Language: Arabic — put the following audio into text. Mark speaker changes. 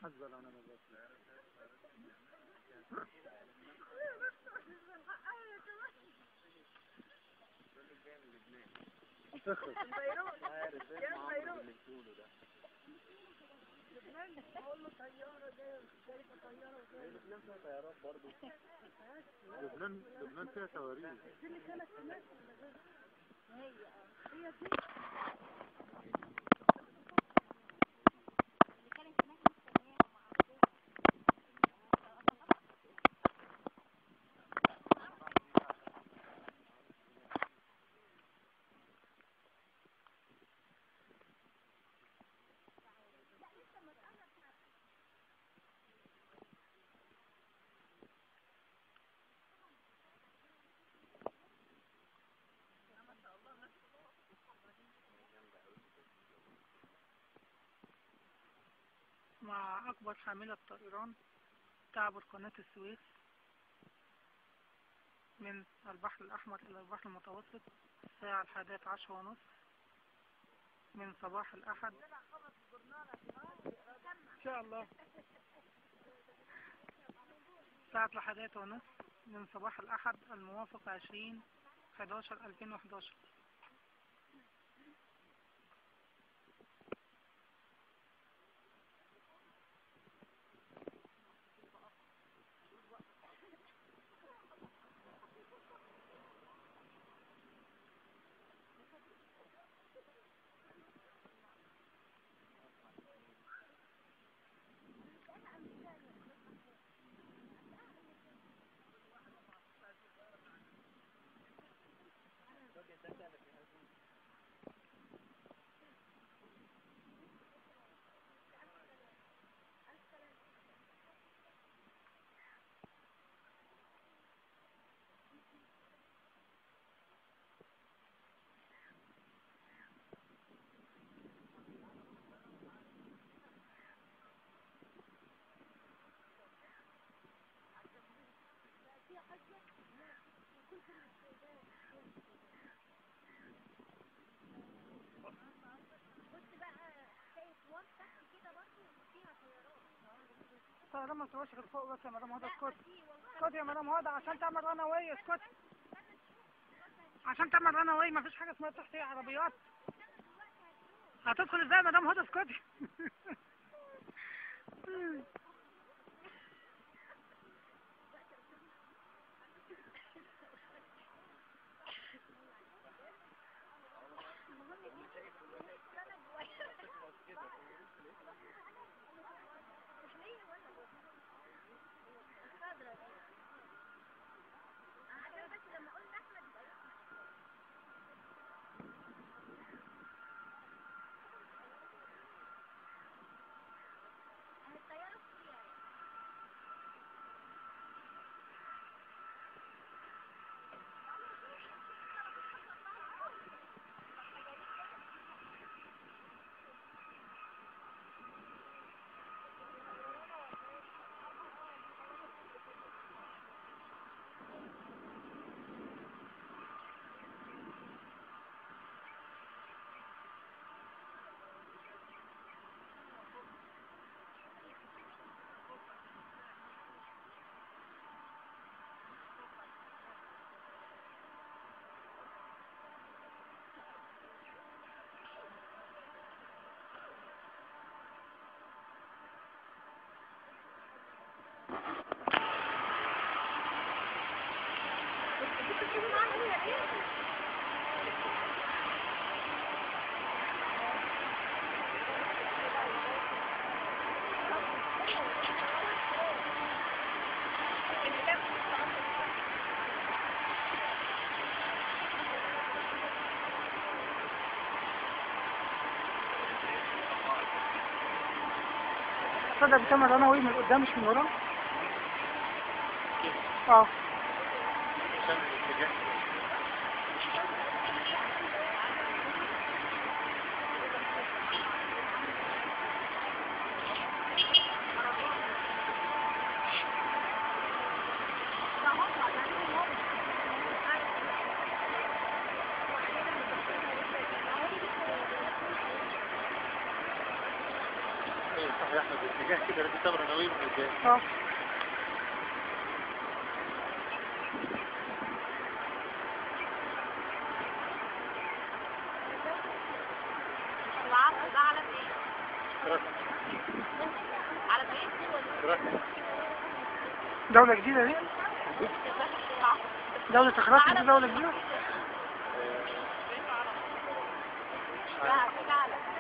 Speaker 1: حسب انا مزاج. تخلص
Speaker 2: بيروت
Speaker 1: عارف زي
Speaker 2: يا
Speaker 1: ما
Speaker 2: بيروت.
Speaker 1: اللي بتقوله ده.
Speaker 2: لبنان بقول له طياره جايه شركه طياره وجايه.
Speaker 1: لبنان فيها طيارات برضه. لبنان فيها صواريخ.
Speaker 2: دي اللي كانت هناك ولا غير؟ هي دي
Speaker 3: مع أكبر حاملة طائران تعبر قناة السويس من البحر الأحمر إلى البحر المتوسط الساعة 11:30 من صباح الأحد إن شاء الله. الساعة 11:30 من صباح الأحد الموافق 20/11/2011. طيب لما تروحش غير فوق بس يا مدام هدى اسكتي. اسكتي يا مدام هدى عشان تعمل ران اواي. اسكتي عشان تعمل ران اواي. مفيش حاجة اسمها تحت عربيات. هتدخل ازاي يا مدام هدى؟ اسكتي. تصدق بتعمل ران اواي من قدام مش من ورا.
Speaker 1: صحيح احمد اتجاه كده لازم تمر ناويين من قدام.
Speaker 2: العرض ده على ايه؟
Speaker 1: ركن
Speaker 2: على ايه؟
Speaker 1: ركن.
Speaker 3: دولة جديدة دي؟ دولة تخرج دي دولة جديدة؟
Speaker 2: لا لا لا